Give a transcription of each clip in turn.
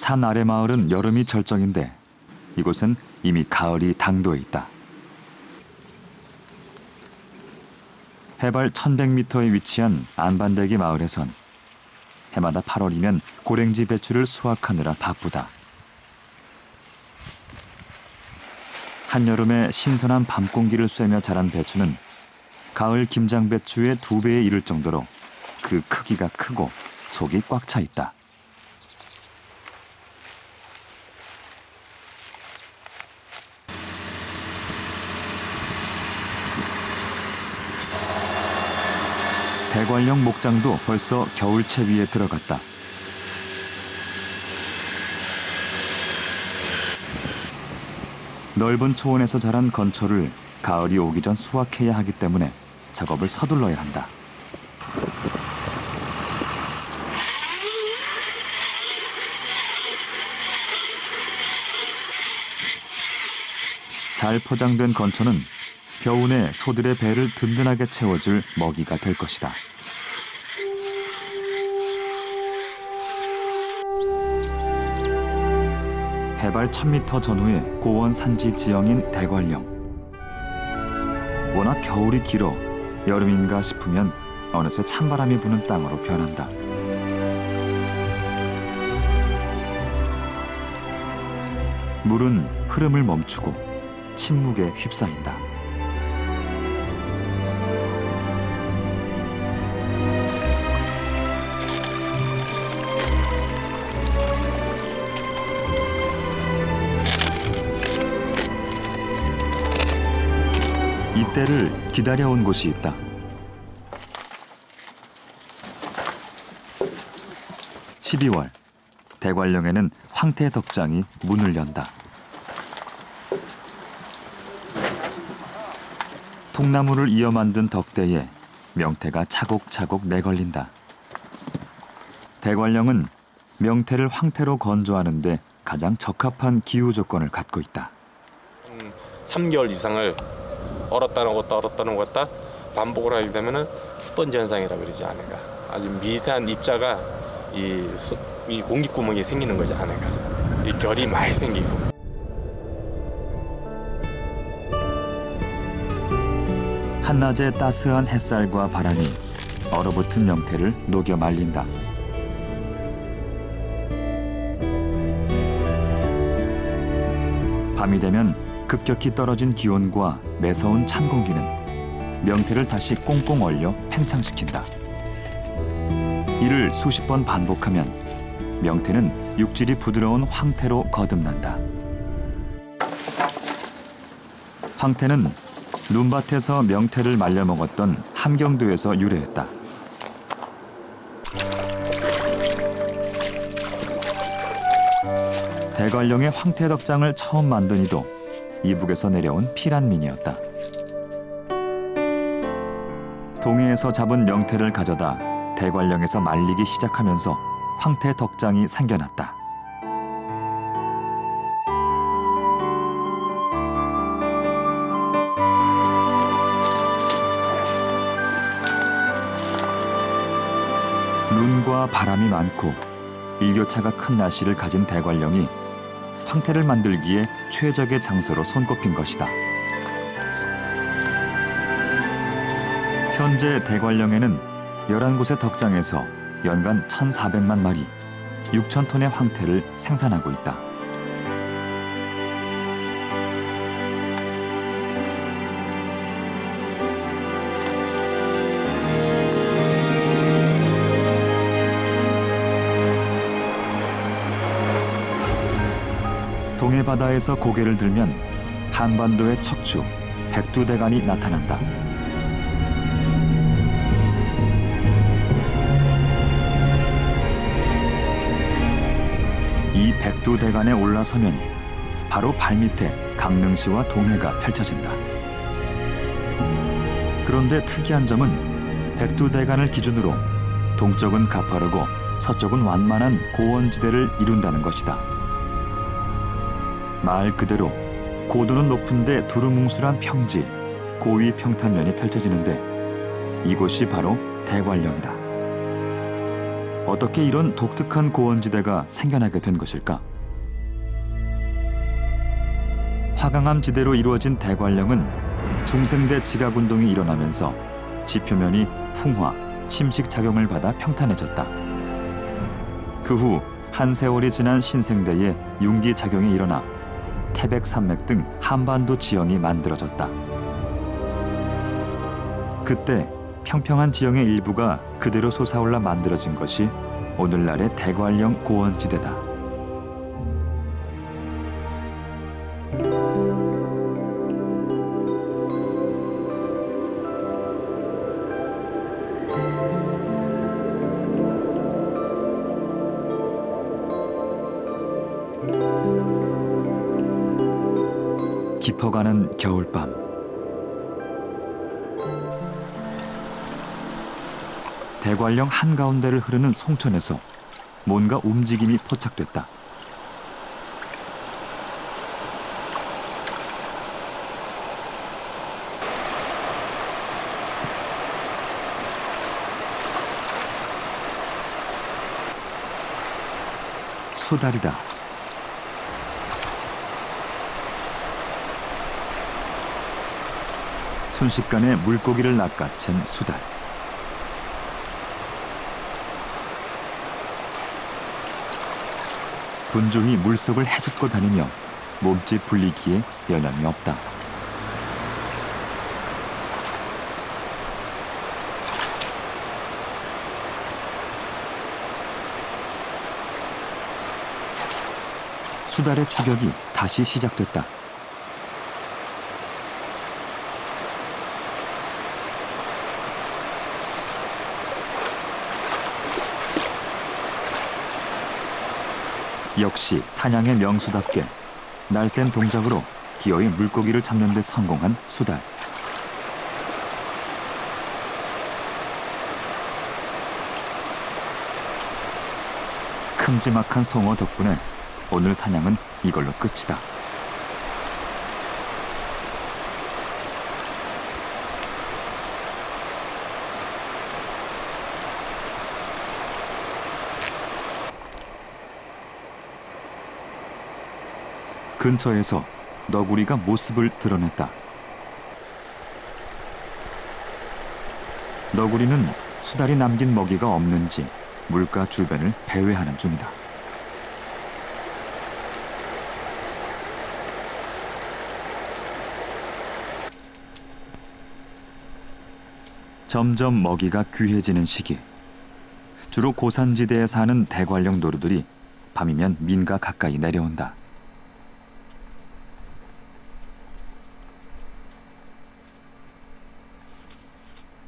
산 아래 마을은 여름이 절정인데 이곳은 이미 가을이 당도해 있다. 해발 1100m에 위치한 안반대기 마을에선 해마다 8월이면 고랭지 배추를 수확하느라 바쁘다. 한여름에 신선한 밤 공기를 쐬며 자란 배추는 가을 김장 배추의 2배에 이를 정도로 그 크기가 크고 속이 꽉 차 있다. 대관령 목장도 벌써 겨울채 위에 들어갔다. 넓은 초원에서 자란 건초를 가을이 오기 전 수확해야 하기 때문에 작업을 서둘러야 한다. 잘 포장된 건초는 겨우내 소들의 배를 든든하게 채워줄 먹이가 될 것이다. 해발 1000m 전후의 고원 산지 지형인 대관령. 워낙 겨울이 길어 여름인가 싶으면 어느새 찬바람이 부는 땅으로 변한다. 물은 흐름을 멈추고 침묵에 휩싸인다. 이때를 기다려온 곳이 있다. (12월) 대관령에는 황태덕장이 문을 연다. 통나무를 이어 만든 덕대에 명태가 차곡차곡 내걸린다. 대관령은 명태를 황태로 건조하는 데 가장 적합한 기후 조건을 갖고 있다. 3개월 이상을 얼었다 녹았다 반복을 하게 되면은 스펀지 현상이라고 그러지 않을까. 아주 미세한 입자가 이 공기구멍이 생기는 거지 않을까. 이 결이 많이 생기고. 한낮의 따스한 햇살과 바람이 얼어붙은 명태를 녹여 말린다. 밤이 되면 급격히 떨어진 기온과 매서운 찬 공기는 명태를 다시 꽁꽁 얼려 팽창시킨다. 이를 수십 번 반복하면 명태는 육질이 부드러운 황태로 거듭난다. 황태는 눈밭에서 명태를 말려 먹었던 함경도에서 유래했다. 대관령의 황태덕장을 처음 만든 이도 이북에서 내려온 피란민이었다. 동해에서 잡은 명태를 가져다 대관령에서 말리기 시작하면서 황태덕장이 생겨났다. 눈과 바람이 많고 일교차가 큰 날씨를 가진 대관령이 황태를 만들기에 최적의 장소로 손꼽힌 것이다. 현재 대관령에는 11곳의 덕장에서 연간 1,400만 마리, 6,000톤의 황태를 생산하고 있다. 동해 바다에서 고개를 들면 한반도의 척추, 백두대간이 나타난다. 이 백두대간에 올라서면 바로 발밑에 강릉시와 동해가 펼쳐진다. 그런데 특이한 점은 백두대간을 기준으로 동쪽은 가파르고 서쪽은 완만한 고원지대를 이룬다는 것이다. 말 그대로 고도는 높은데 두루뭉술한 평지, 고위 평탄면이 펼쳐지는데 이곳이 바로 대관령이다. 어떻게 이런 독특한 고원지대가 생겨나게 된 것일까? 화강암 지대로 이루어진 대관령은 중생대 지각운동이 일어나면서 지표면이 풍화, 침식 작용을 받아 평탄해졌다. 그 후 한 세월이 지난 신생대에 융기 작용이 일어나 태백산맥 등 한반도 지형이 만들어졌다. 그때 평평한 지형의 일부가 그대로 솟아올라 만들어진 것이 오늘날의 대관령 고원지대다. 깊어가는 겨울밤. 대관령 한가운데를 흐르는 송천에서 뭔가 움직임이 포착됐다. 수달이다. 순식간에 물고기를 낚아챈 수달. 분주히 물속을 헤집고 다니며 몸짓 불리기에 여념이 없다. 수달의 추격이 다시 시작됐다. 역시 사냥의 명수답게 날쌘 동작으로 기어이 물고기를 잡는 데 성공한 수달. 큼지막한 송어 덕분에 오늘 사냥은 이걸로 끝이다. 근처에서 너구리가 모습을 드러냈다. 너구리는 수달이 남긴 먹이가 없는지 물가 주변을 배회하는 중이다. 점점 먹이가 귀해지는 시기. 주로 고산지대에 사는 대관령 노루들이 밤이면 민가 가까이 내려온다.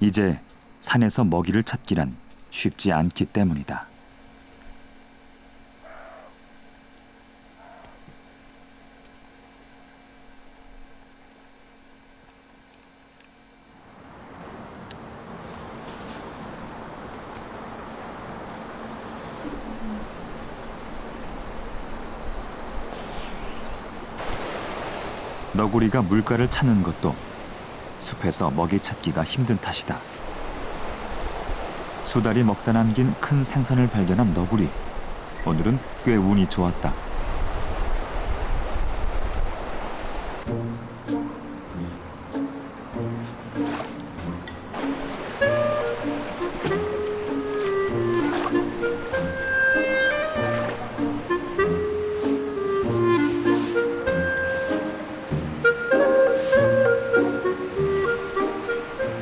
이제 산에서 먹이를 찾기란 쉽지 않기 때문이다. 너구리가 물가를 찾는 것도 숲에서 먹이 찾기가 힘든 탓이다. 수달이 먹다 남긴 큰 생선을 발견한 너구리. 오늘은 꽤 운이 좋았다.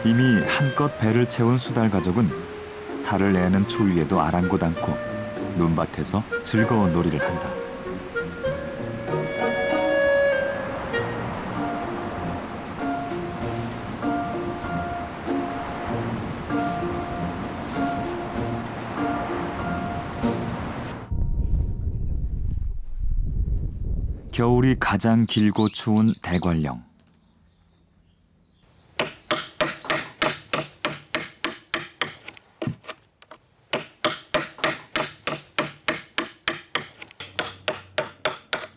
이미 한껏 배를 채운 수달 가족은 살을 내는 추위에도 아랑곳 않고 눈밭에서 즐거운 놀이를 한다. 겨울이 가장 길고 추운 대관령.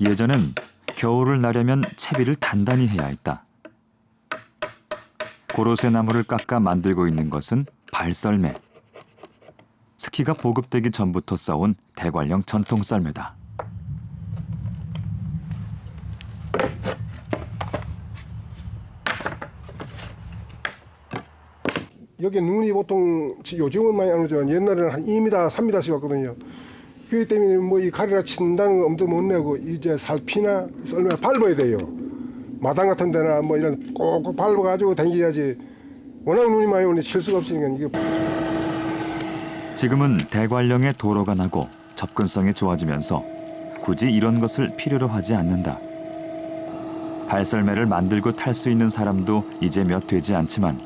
예전엔 겨울을 나려면 채비를 단단히 해야 했다. 고로쇠 나무를 깎아 만들고 있는 것은 발썰매. 스키가 보급되기 전부터 써온 대관령 전통 썰매다. 여기 눈이 보통 요즘은 많이 안 오지만 옛날에는 한 2m, 3m씩 왔거든요. 그렇기 때문에 뭐 이 가리라 친다는 거 엄두 못 내고 이제 살피나 썰매 밟아야 돼요. 마당 같은 데나 뭐 이런 꼭꼭 밟아가지고 다녀야지. 워낙 눈이 많이 오니 칠 수가 없으니까 이게. 지금은 대관령에 도로가 나고 접근성이 좋아지면서 굳이 이런 것을 필요로 하지 않는다. 발썰매를 만들고 탈 수 있는 사람도 이제 몇 되지 않지만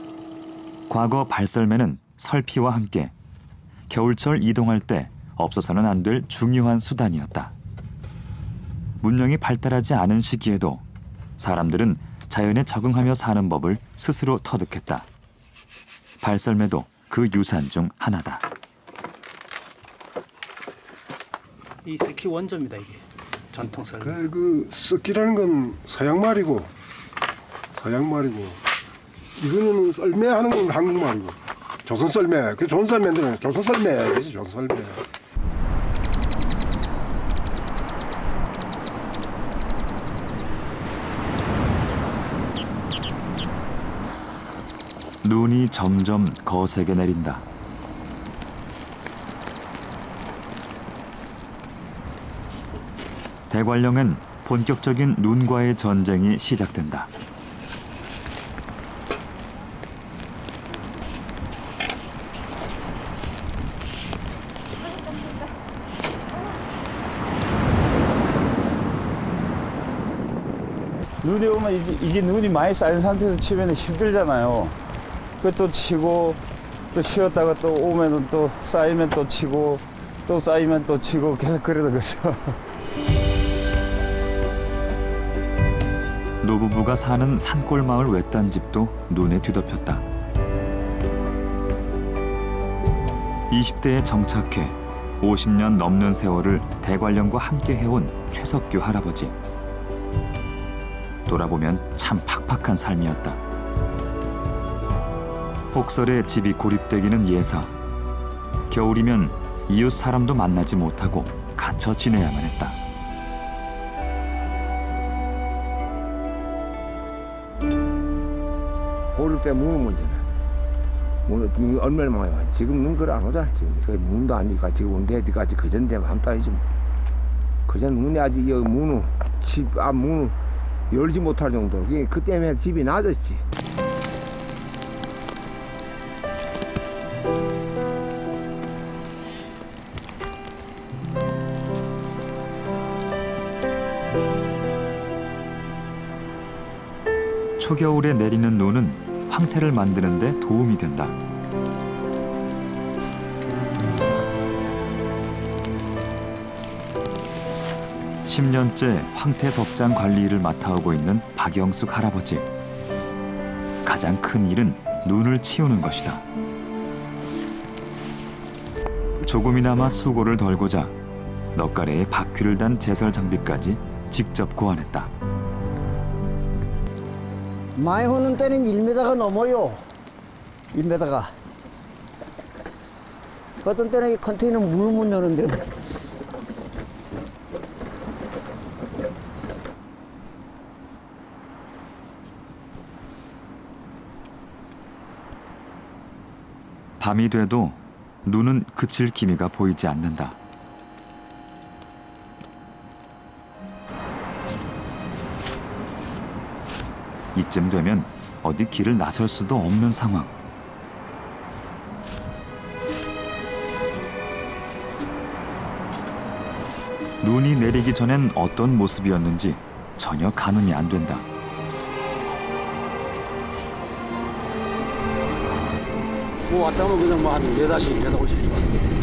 과거 발썰매는 설피와 함께 겨울철 이동할 때 없어서는 안 될 중요한 수단이었다. 문명이 발달하지 않은 시기에도 사람들은 자연에 적응하며 사는 법을 스스로 터득했다. 발썰매도 그 유산 중 하나다. 이 스키 원조입니다. 이게 전통 썰매. 그 스키라는 건 서양말이고 이거는 썰매 하는 건 한국말이고 조선 썰매. 그 조선 썰매인데 조선 썰매. 그래서 조선 썰매. 눈이 점점 거세게 내린다. 대관령엔 본격적인 눈과의 전쟁이 시작된다. 눈이 오면 이게 눈이 많이 쌓인 상태에서 치면 힘들잖아요. 그또 치고 또 쉬었다가 또 오면은 또 쌓이면 또 치고 또 쌓이면 또 치고 계속 그러는 거죠. 노부부가 사는 산골 마을 외딴 집도 눈에 뒤덮였다. 20대에 정착해 50년 넘는 세월을 대관령과 함께 해온 최석규 할아버지. 돌아보면 참 팍팍한 삶이었다. 폭설에 집이 고립되기는 예사. 겨울이면 이웃 사람도 만나지 못하고 갇혀 지내야만 했다. 고를 때 무는 문제는 무는 얼마나 많이 와. 지금 눈 그래 안 오잖아. 지금 그 문도 아니까 지금 온데까지 그전 되면 한 달이지 뭐. 그전 눈이 아직 여기 무는 집앞 무는 열지 못할 정도로 그 때문에 집이 낮았지. 초겨울에 내리는 눈은 황태를 만드는 데 도움이 된다. (10년째) 황태 덕장 관리 일을 맡아오고 있는 박영숙 할아버지. 가장 큰 일은 눈을 치우는 것이다. 조금이나마 수고를 덜고자 넉가래에 바퀴를 단 제설 장비까지 직접 고안했다. 많이 오는 때는 1m가 넘어요. 1m가. 어떤 때는 이 컨테이너 물 못 여는데요. 밤이 돼도 눈은 그칠 기미가 보이지 않는다. 이쯤 되면 어디 길을 나설 수도 없는 상황. 눈이 내리기 전엔 어떤 모습이었는지 전혀 가늠이 안 된다. 뭐 왔다 오면 그냥 뭐한 4-50, 50분.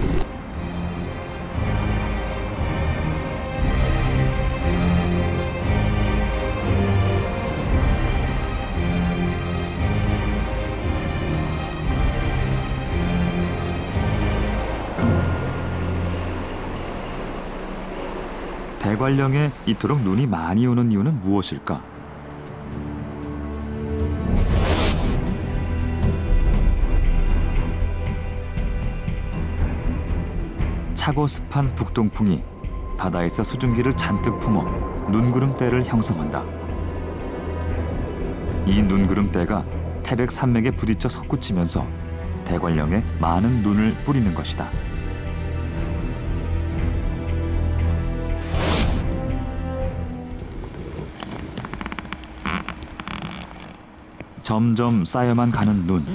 대관령에 이토록 눈이 많이 오는 이유는 무엇일까? 차고 습한 북동풍이 바다에서 수증기를 잔뜩 품어 눈구름대를 형성한다. 이 눈구름대가 태백 산맥에 부딪혀 솟구치면서 대관령에 많은 눈을 뿌리는 것이다. 점점 쌓여만 가는 눈.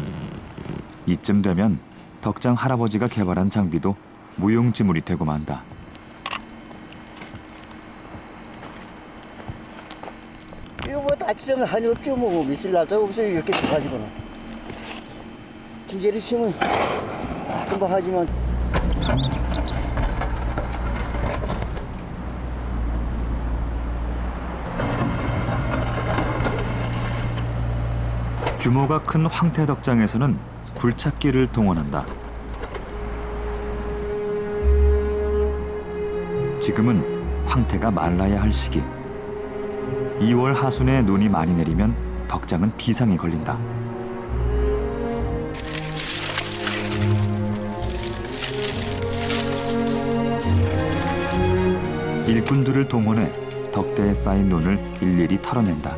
이쯤 되면 덕장 할아버지가 개발한 장비도 무용지물이 되고 만다. 이거 뭐 다치면 한이 없죠 뭐 며칠 날짜가 없어요 이렇게 가지고는. 기계를 치면 금방 하지만. 규모가 큰 황태덕장에서는 굴착기를 동원한다. 지금은 황태가 말라야 할 시기. 2월 하순에 눈이 많이 내리면 덕장은 비상이 걸린다. 일꾼들을 동원해 덕대에 쌓인 눈을 일일이 털어낸다.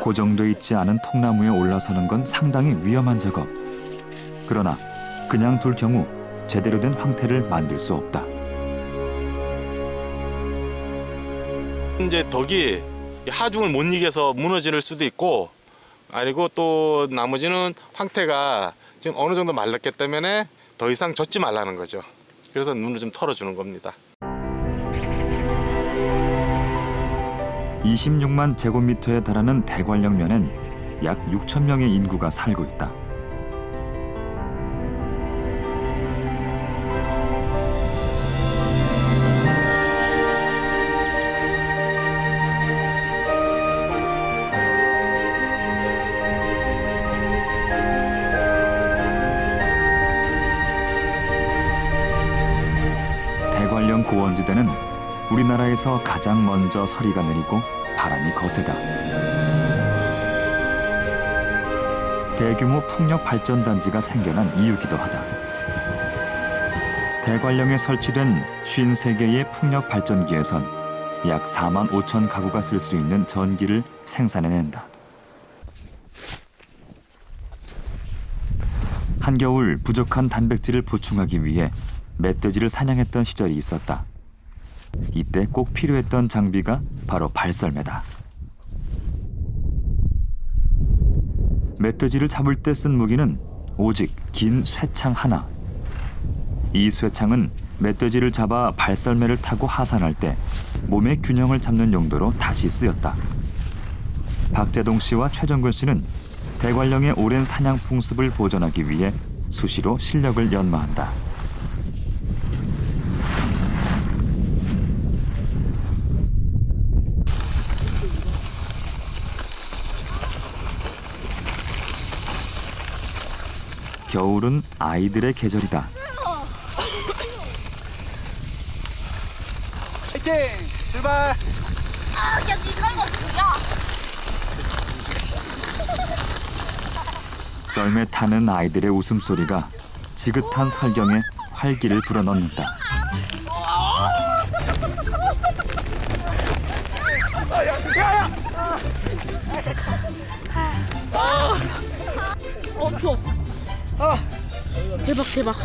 고정돼 있지 않은 통나무에 올라서는 건 상당히 위험한 작업. 그러나 그냥 둘 경우 제대로 된 황태를 만들 수 없다. 이제 덕이 하중을 못 이겨서 무너질 수도 있고, 아니고 또 나머지는 황태가 지금 어느 정도 말랐기 때문에 더 이상 젓지 말라는 거죠. 그래서 눈을 좀 털어주는 겁니다. 26만 제곱미터에 달하는 대관령면엔 약 6천 명의 인구가 살고 있다. 대관령 고원지대는 우리나라에서 가장 먼저 서리가 내리고 바람이 거세다. 대규모 풍력 발전 단지가 생겨난 이유기도 하다. 대관령에 설치된 53개의 풍력 발전기에선 약 4만 5천 가구가 쓸 수 있는 전기를 생산해낸다. 한겨울 부족한 단백질을 보충하기 위해 멧돼지를 사냥했던 시절이 있었다. 이때 꼭 필요했던 장비가 바로 발썰매다. 멧돼지를 잡을 때 쓴 무기는 오직 긴 쇠창 하나. 이 쇠창은 멧돼지를 잡아 발썰매를 타고 하산할 때 몸의 균형을 잡는 용도로 다시 쓰였다. 박재동 씨와 최정근 씨는 대관령의 오랜 사냥 풍습을 보존하기 위해 수시로 실력을 연마한다. 겨울은 아이들의 계절이다. 화이팅! 출발! 아, 야, 니가 이거 뭐야? 썰매 타는 아이들의 웃음소리가 지긋한 설경에 활기를 불어넣는다. 추워. 대박, 대박.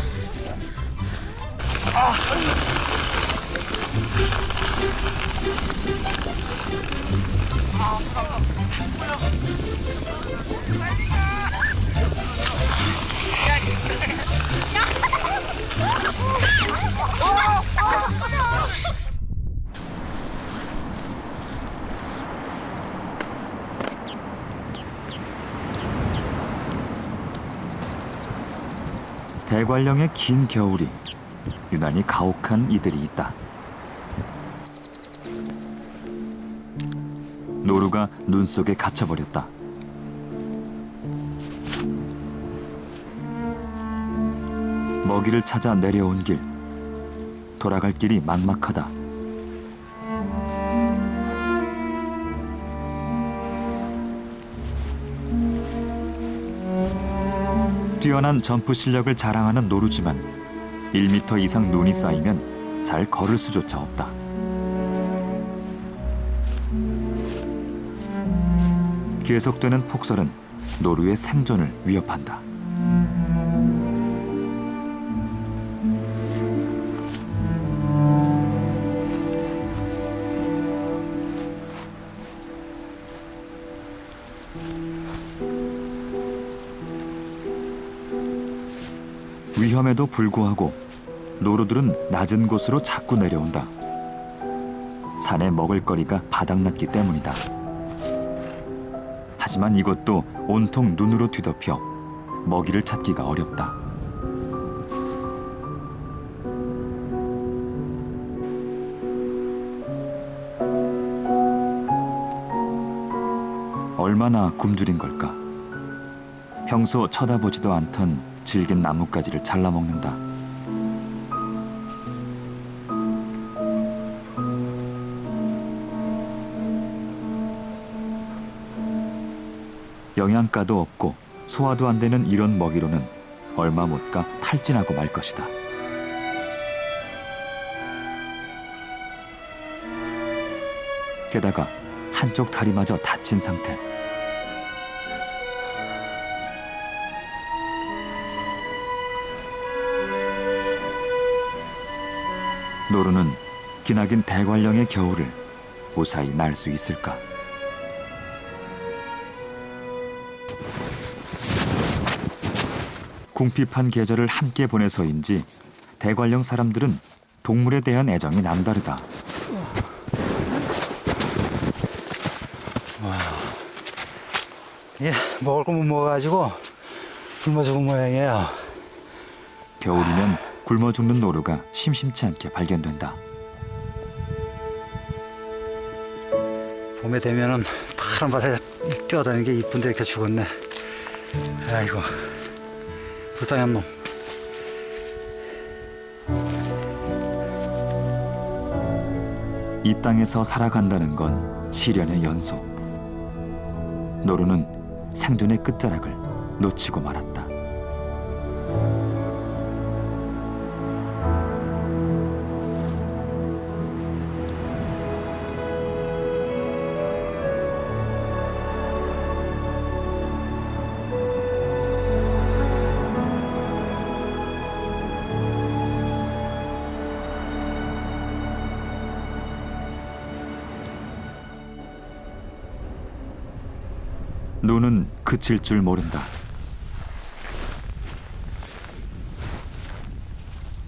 대관령의 긴 겨울이 유난히 가혹한 이들이 있다. 노루가 눈 속에 갇혀버렸다. 먹이를 찾아 내려온 길. 돌아갈 길이 막막하다. 뛰어난 점프 실력을 자랑하는 노루지만 1m 이상 눈이 쌓이면 잘 걸을 수조차 없다. 계속되는 폭설은 노루의 생존을 위협한다. 위험에도 불구하고 노루들은 낮은 곳으로 자꾸 내려온다. 산에 먹을거리가 바닥났기 때문이다. 하지만 이것도 온통 눈으로 뒤덮여 먹이를 찾기가 어렵다. 얼마나 굶주린 걸까? 평소 쳐다보지도 않던 질긴 나뭇가지를 잘라먹는다. 영양가도 없고 소화도 안 되는 이런 먹이로는 얼마 못 가 탈진하고 말 것이다. 게다가 한쪽 다리마저 다친 상태. 노루는 기나긴 대관령의 겨울을 무사히 날 수 있을까? 궁핍한 계절을 함께 보내서인지 대관령 사람들은 동물에 대한 애정이 남다르다. 예, 먹을 거 못 먹어가지고 굶어 죽은 모양이에요. 겨울이면 굶어 죽는 노루가 심심치 않게 발견된다. 봄에 되면은 파란 밭에 뛰어다니는 게 이쁜데 이렇게 죽었네. 아이고, 불쌍한 놈. 이 땅에서 살아간다는 건 시련의 연속. 노루는 생존의 끝자락을 놓치고 말았다. 눈은 그칠 줄 모른다.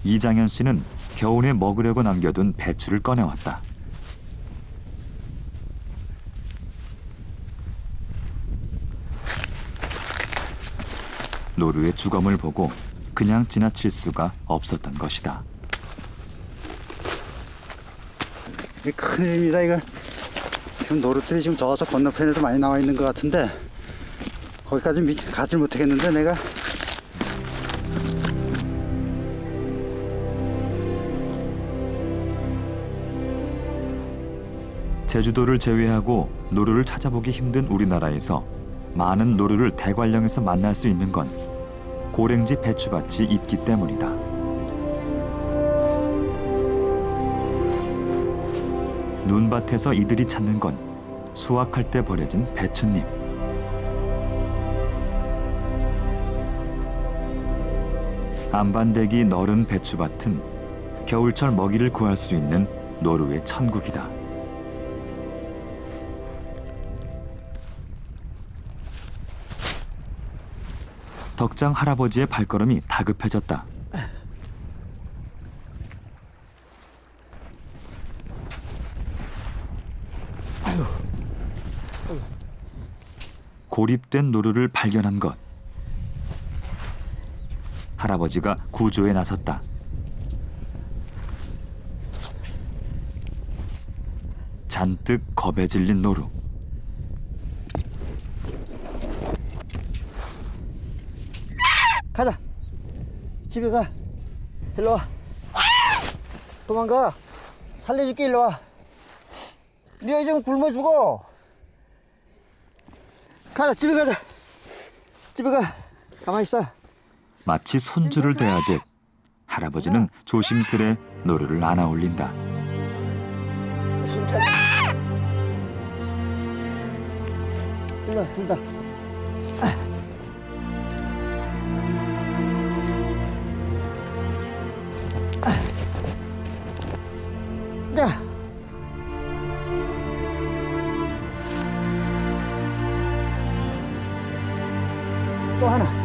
이장현 씨는 겨울에 먹으려고 남겨둔 배추를 꺼내왔다. 노루의 주검을 보고 그냥 지나칠 수가 없었던 것이다. 이게 큰일입니다, 이거. 지금 노루들이 지금 저쪽 건너편에도 많이 나와 있는 것 같은데 거기까지 가지 못하겠는데 내가. 제주도를 제외하고 노루를 찾아보기 힘든 우리나라에서 많은 노루를 대관령에서 만날 수 있는 건 고랭지 배추밭이 있기 때문이다. 눈밭에서 이들이 찾는 건 수확할 때 버려진 배춧잎. 안반대기 너른 배추밭은 겨울철 먹이를 구할 수 있는 노루의 천국이다. 덕장 할아버지의 발걸음이 다급해졌다. 고립된 노루를 발견한 것. 할아버지가 구조에 나섰다. 잔뜩 겁에 질린 노루. 가자. 집에 가. 일로 와. 도망가. 살려줄게. 일로 와. 네가 지금 굶어 죽어. 가자. 집에 가자. 집에 가. 가만히 있어. 마치 손주를 대하듯 할아버지는 조심스레 노루를 안아 올린다. 숨차게. 둘 다. 자. 또 하나.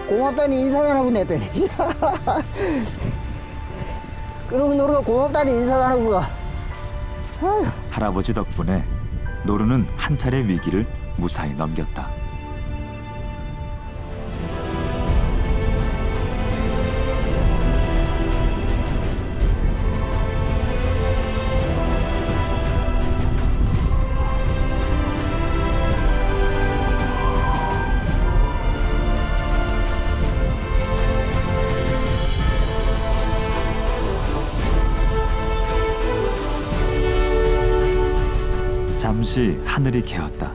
고맙다니 인사도 안 하고 내빼네. 그놈 노루가 고맙다니 인사도 안 하고 가. 할아버지 덕분에 노루는 한 차례 위기를 무사히 넘겼다. 잠시 하늘이 개었다.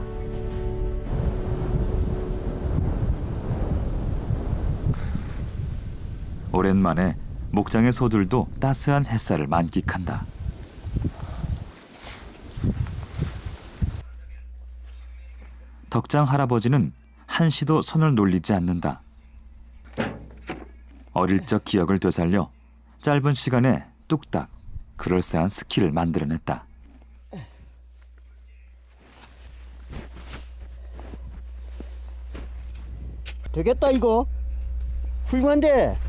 오랜만에 목장의 소들도 따스한 햇살을 만끽한다. 덕장 할아버지는 한시도 손을 놀리지 않는다. 어릴 적 기억을 되살려 짧은 시간에 뚝딱 그럴싸한 스키를 만들어냈다. 되겠다 이거. 훌륭한데.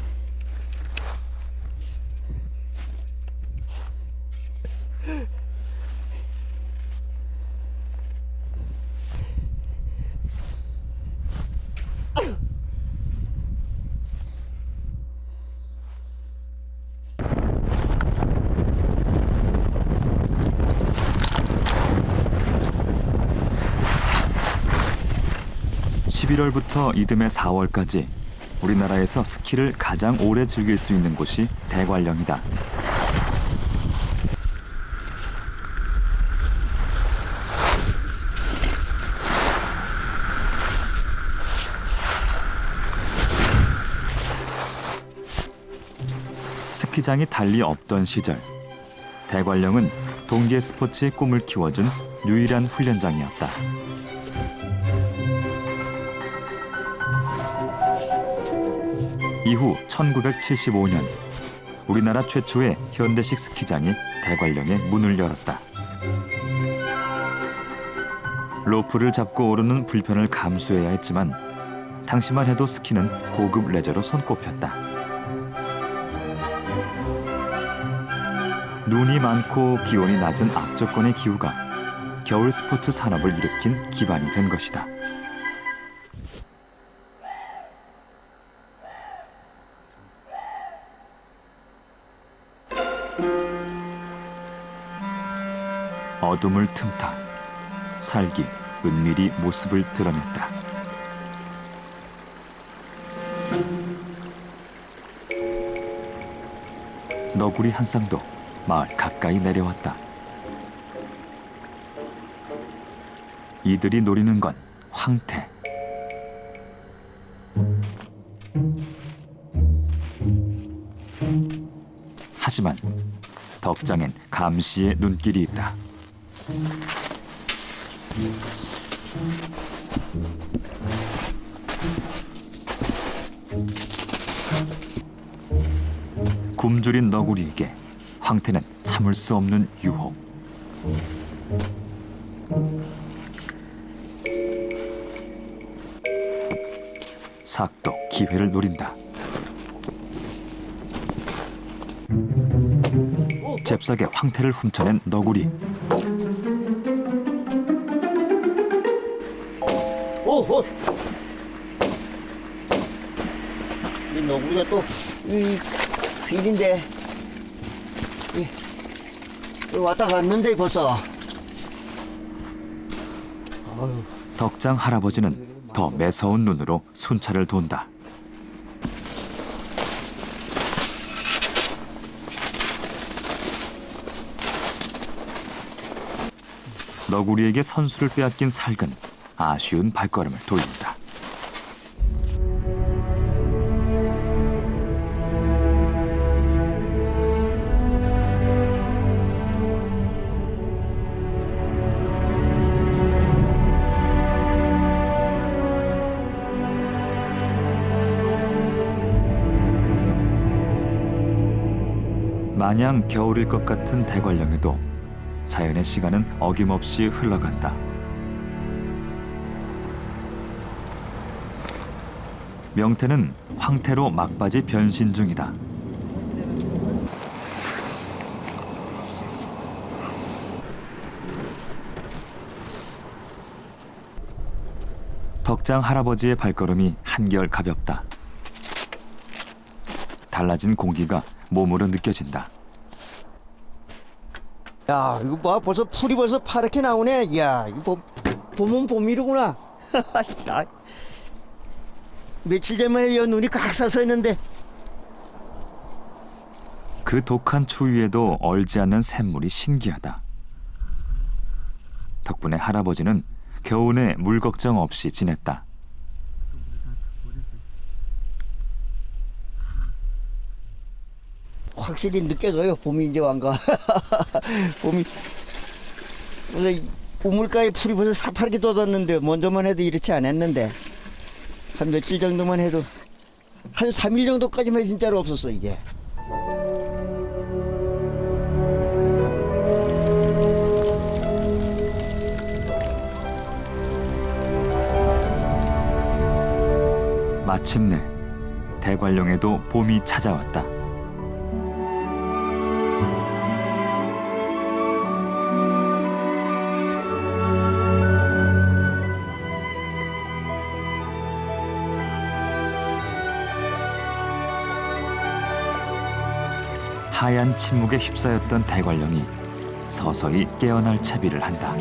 (11월부터) 이듬해 (4월까지) 우리나라에서 스키를 가장 오래 즐길 수 있는 곳이 대관령이다. 스키장이 달리 없던 시절, 대관령은 동계 스포츠의 꿈을 키워준 유일한 훈련장이었다. 이후 1975년 우리나라 최초의 현대식 스키장이 대관령에 문을 열었다. 로프를 잡고 오르는 불편을 감수해야 했지만 당시만 해도 스키는 고급 레저로 손꼽혔다. 눈이 많고 기온이 낮은 악조건의 기후가 겨울 스포츠 산업을 일으킨 기반이 된 것이다. 어둠을 틈타 살기 은밀히 모습을 드러냈다. 너구리 한 쌍도 마을 가까이 내려왔다. 이들이 노리는 건 황태. 하지만 덕장엔 감시의 눈길이 있다. 굶주린 너구리에게 황태는 참을 수 없는 유혹. 삭도 기회를 노린다. 잽싸게 황태를 훔쳐낸 너구리. 오호. 이 너구리가 또 이 휠인데 왔다 갔는데 벌써. 덕장 할아버지는 더 매서운 눈으로 순찰을 돈다. 너구리에게 선수를 빼앗긴 살근 아쉬운 발걸음을 돌린다. 마냥 겨울일 것 같은 대관령에도 자연의 시간은 어김없이 흘러간다. 명태는 황태로 막바지 변신 중이다. 덕장 할아버지의 발걸음이 한결 가볍다. 달라진 공기가 몸으로 느껴진다. 야, 이거 봐. 벌써 풀이 벌써 파랗게 나오네. 야, 이거 봄은 봄이로구나. 자, 며칠 전만 해도 눈이 꽉 서 있는데. 그 독한 추위에도 얼지 않는 샘물이 신기하다. 덕분에 할아버지는 겨우내 물 걱정 없이 지냈다. 확실히 느껴져요. 봄이 이제 완가. 봄이. 그래서 우물가에 풀이 벌써 사파랗게 돋았는데 먼저만 해도 이렇지 않았는데 한 며칠 정도만 해도 한 3일 정도까지만 진짜로 없었어 이게. 마침내 대관령에도 봄이 찾아왔다. 하얀 침묵에 휩싸였던 대관령이 서서히 깨어날 채비를 한다.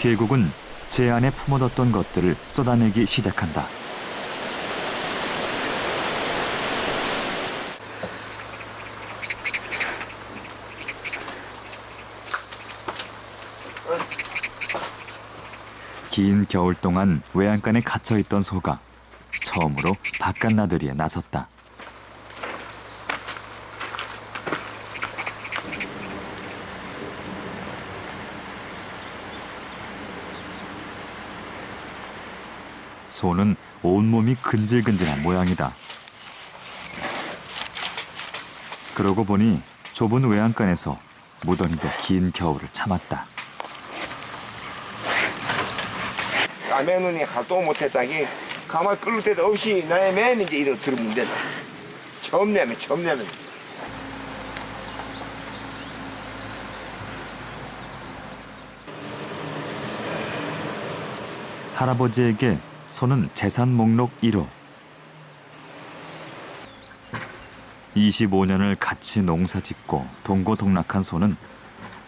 계곡은 제 안에 품어뒀던 것들을 쏟아내기 시작한다. 긴 겨울 동안 외양간에 갇혀있던 소가 처음으로 바깥 나들이에 나섰다. 소는 온몸이 근질근질한 모양이다. 그러고 보니 좁은 외양간에서 무던히도 긴 겨울을 참았다. 남의 눈이 하도 못했자기 가만 끌을 때도 없이 나의 맨 이제 이렇게 들으면 된다. 처음 내면. 할아버지에게 소는 재산 목록 1호. 25년을 같이 농사짓고 동고동락한 소는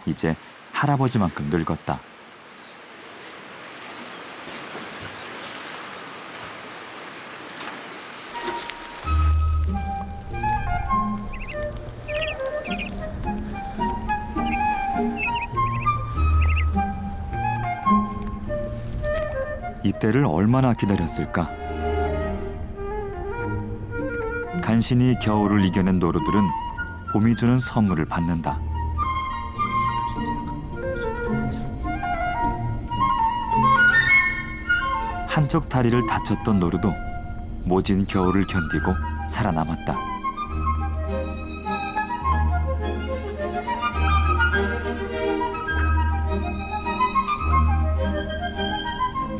이제 할아버지만큼 늙었다. 이때를 얼마나 기다렸을까? 간신히 겨울을 이겨낸 노루들은 봄이 주는 선물을 받는다. 한쪽 다리를 다쳤던 노루도 모진 겨울을 견디고 살아남았다.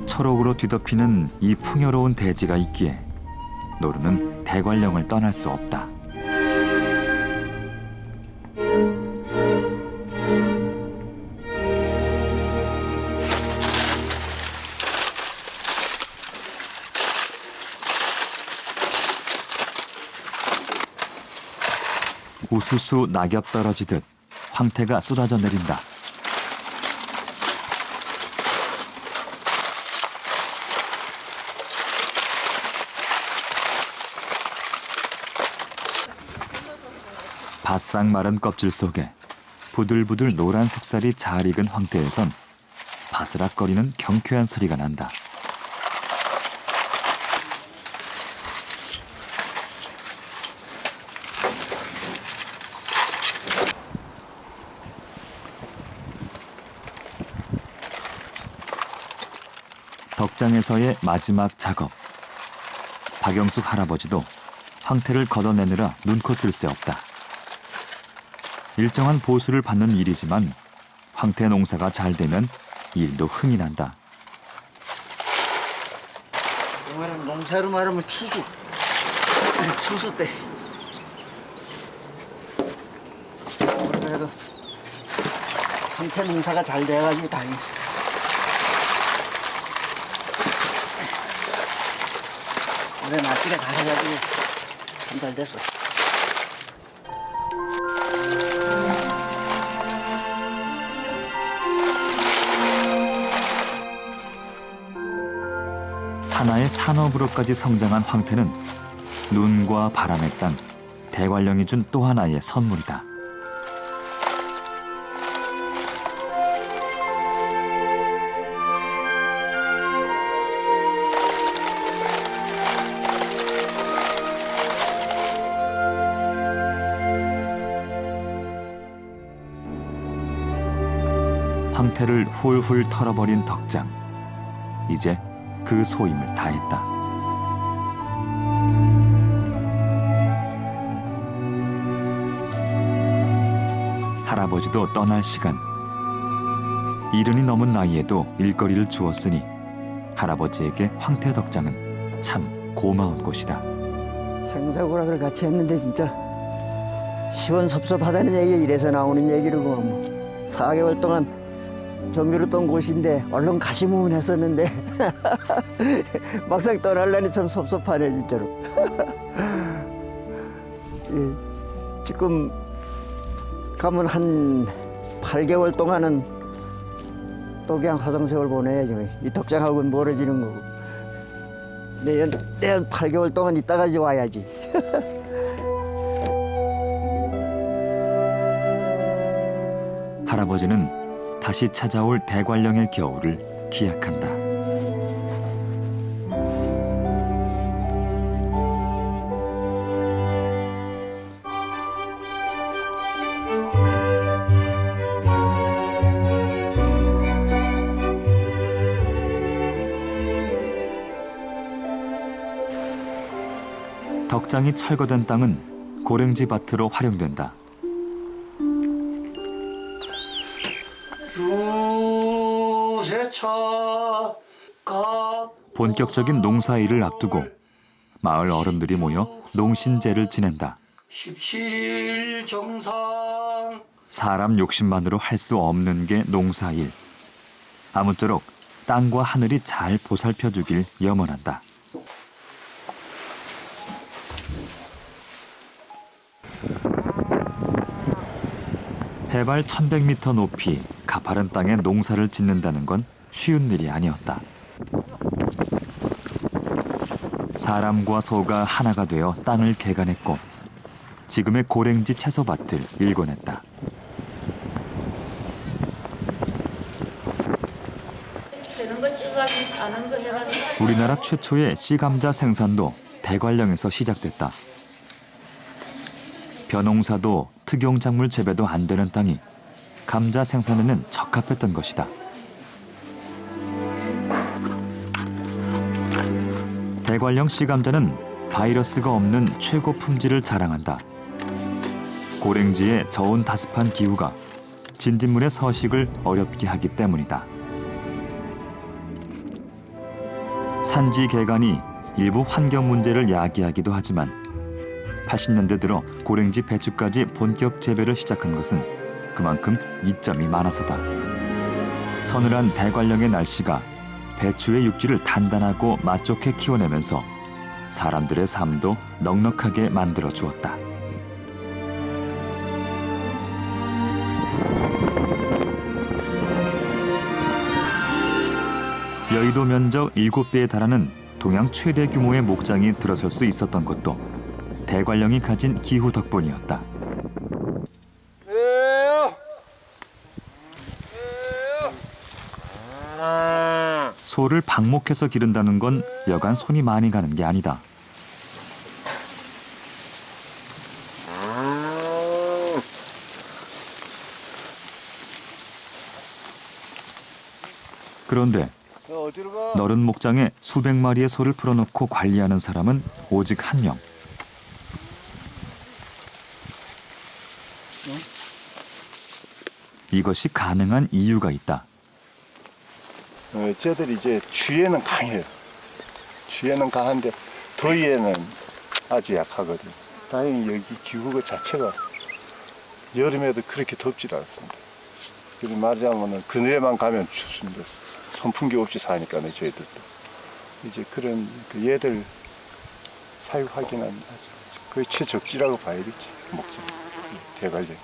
초록으로 뒤덮이는 이 풍요로운 대지가 있기에 노루는 대관령을 떠날 수 없다. 우수수 낙엽 떨어지듯 황태가 쏟아져 내린다. 바싹 마른 껍질 속에 부들부들 노란 속살이 잘 익은 황태에선 바스락거리는 경쾌한 소리가 난다. 덕장에서의 마지막 작업. 박영숙 할아버지도 황태를 걷어내느라 눈코 뜰 새 없다. 일정한 보수를 받는 일이지만 황태 농사가 잘 되면 일도 흥이 난다. 말하면 농사로 말하면 추수 때 그래도 황태 농사가 잘 돼가지고 다행이다. 올해 날씨가 잘해가지고 한 달 됐어. 하나의 산업으로까지 성장한 황태는 눈과 바람의 땅, 대관령이 준 또 하나의 선물이다. 황태를 훌훌 털어버린 덕장. 이제 그 소임을 다했다. 할아버지도 떠날 시간. 이른이 넘은 나이에도 일거리를 주었으니 할아버지에게 황태 덕장은 참 고마운 곳이다. 생사고락을 같이 했는데 진짜 시원섭섭하다는 얘기가 이래서 나오는 얘기라고. 뭐 4개월 동안 정겨웠던 곳인데 얼른 가시면 했었는데 막상 떠나려니 참 섭섭하네 진짜로. 예, 지금 가면 한 8개월 동안은 또 그냥 화성세월 보내야지. 이 덕장하고는 멀어지는 거고. 내년 8개월 동안 있다가 이제 와야지. 할아버지는 다시 찾아올 대관령의 겨울을 기약한다. 덕장이 철거된 땅은 고랭지 밭으로 활용된다. 본격적인 농사일을 앞두고 마을 어른들이 모여 농신제를 지낸다. 17일 정상. 사람 욕심만으로 할 수 없는 게 농사일. 아무쪼록 땅과 하늘이 잘 보살펴주길 염원한다. 해발 1100m 높이 가파른 땅에 농사를 짓는다는 건 쉬운 일이 아니었다. 사람과 소가 하나가 되어 땅을 개간했고 지금의 고랭지 채소밭을 일궈냈다. 우리나라 최초의 씨감자 생산도 대관령에서 시작됐다. 벼농사도 특용작물 재배도 안 되는 땅이 감자 생산에는 적합했던 것이다. 대관령 씨감자는 바이러스가 없는 최고 품질을 자랑한다. 고랭지의 저온 다습한 기후가 진딧물의 서식을 어렵게 하기 때문이다. 산지 개간이 일부 환경 문제를 야기하기도 하지만 80년대 들어 고랭지 배추까지 본격 재배를 시작한 것은 그만큼 이점이 많아서다. 서늘한 대관령의 날씨가 배추의 육질을 단단하고 맛 좋게 키워내면서 사람들의 삶도 넉넉하게 만들어 주었다. 여의도 면적 7배에 달하는 동양 최대 규모의 목장이 들어설 수 있었던 것도 대관령이 가진 기후 덕분이었다. 소를 방목해서 기른다는 건 여간 손이 많이 가는 게 아니다. 그런데 너른 목장에 수백 마리의 소를 풀어놓고 관리하는 사람은 오직 한 명. 이것이 가능한 이유가 있다. 쟤들이 이제 추위에는 강해요. 추위에는 강한데 더위에는 아주 약하거든. 다행히 여기 기후 자체가 여름에도 그렇게 덥질 않습니다. 그리고 말하자면 그늘에만 가면 춥습니다. 선풍기 없이 사니까요, 저희들도. 이제 그런 얘들 사육하기는 거의 최적지라고 봐야겠지, 목장, 대관령.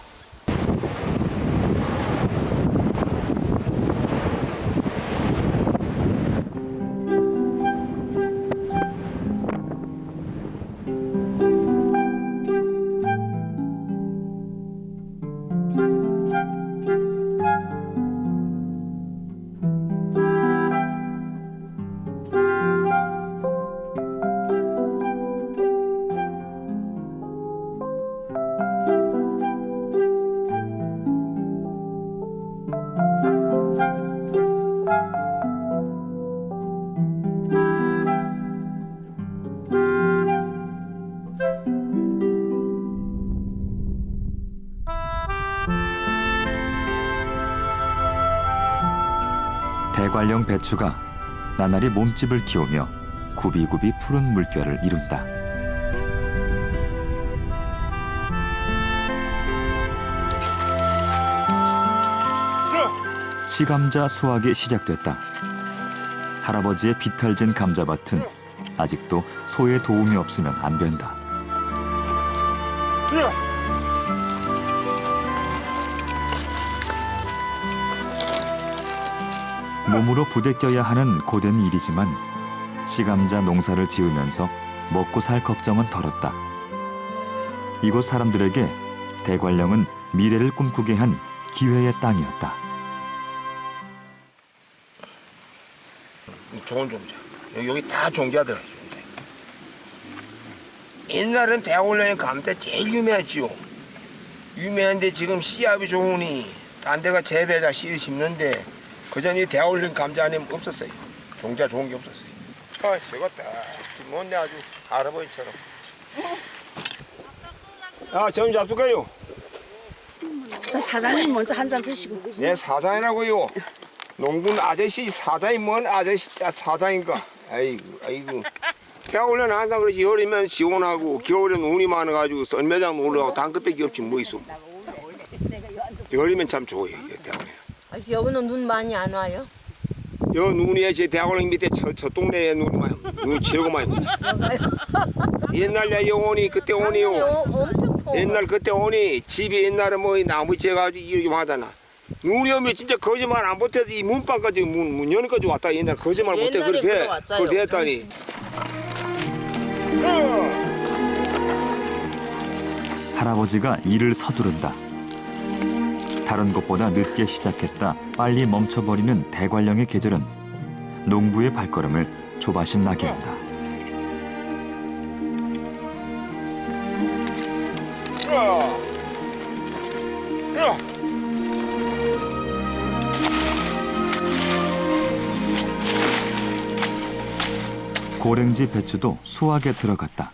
대관령 배추가 나날이 몸집을 키우며 굽이굽이 푸른 물결을 이룬다. 시감자 수확이 시작됐다. 할아버지의 비탈진 감자밭은 아직도 소의 도움이 없으면 안 된다. 몸으로 부대껴야 하는 고된 일이지만 시감자 농사를 지으면서 먹고 살 걱정은 덜었다. 이곳 사람들에게 대관령은 미래를 꿈꾸게 한 기회의 땅이었다. 좋은 종자. 여기 다 종자들. 옛날엔 대관령의 감자 제일 유명했지요. 유명한데 지금 씨앗이 좋으니 딴 데가 재배자 씨를 심는데 그전에 대관령 감자 아니면 없었어요. 종자 좋은 게 없었어요. 차 세웠다. 뭔데 아주 할아버지처럼. 아, 점심 잡수까요? 자, 사장님 먼저 한 잔 드시고. 네, 사장이라고요. 농군 아저씨 사장이 뭔 아저씨 사장인가? 아이고. 대관령 한다 그러지. 여름엔 시원하고 겨울엔 운이 많아가지고 썰매장 올라가고 단끝밖에 없지 뭐 있어. 여름엔 참 좋아요. 대관령. 여기는 눈 많이 안 와요? 여 눈이 제 대관령 밑에 저 동네에 눈이 많이 눈 최고 많이 오지. 옛날에 오니 그때 오니요. 엄청 커. 옛날 그때 오니 집이 옛날에 뭐 나무 째가지고 이렇게 하잖아. 눈이 오면 진짜 거짓말 안 못해도 이 문방까지 문 여는까지 왔다. 옛날 거짓말 못해 그렇게 그걸 했다니. 할아버지가 일을 서두른다. 다른 것보다 늦게 시작했다 빨리 멈춰버리는 대관령의 계절은 농부의 발걸음을 조바심 나게 한다. 고랭지 배추도 수확에 들어갔다.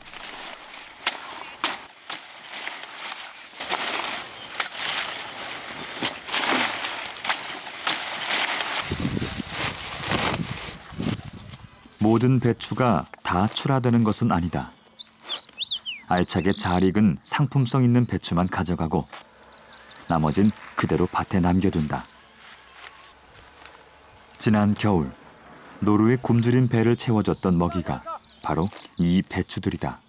모든 배추가 다 출하되는 것은 아니다. 알차게 잘 익은 상품성 있는 배추만 가져가고 나머진 그대로 밭에 남겨둔다. 지난 겨울 노루의 굶주린 배를 채워줬던 먹이가 바로 이 배추들이다.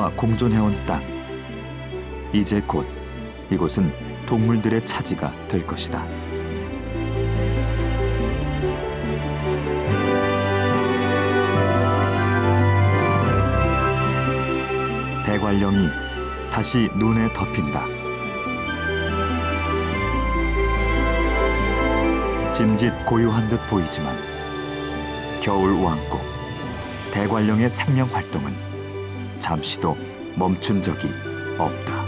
자연과 공존해온 땅. 이제 곧 이곳은 동물들의 차지가 될 것이다. 대관령이 다시 눈에 덮인다. 짐짓 고요한 듯 보이지만 겨울 왕국 대관령의 생명 활동은 잠시도 멈춘 적이 없다.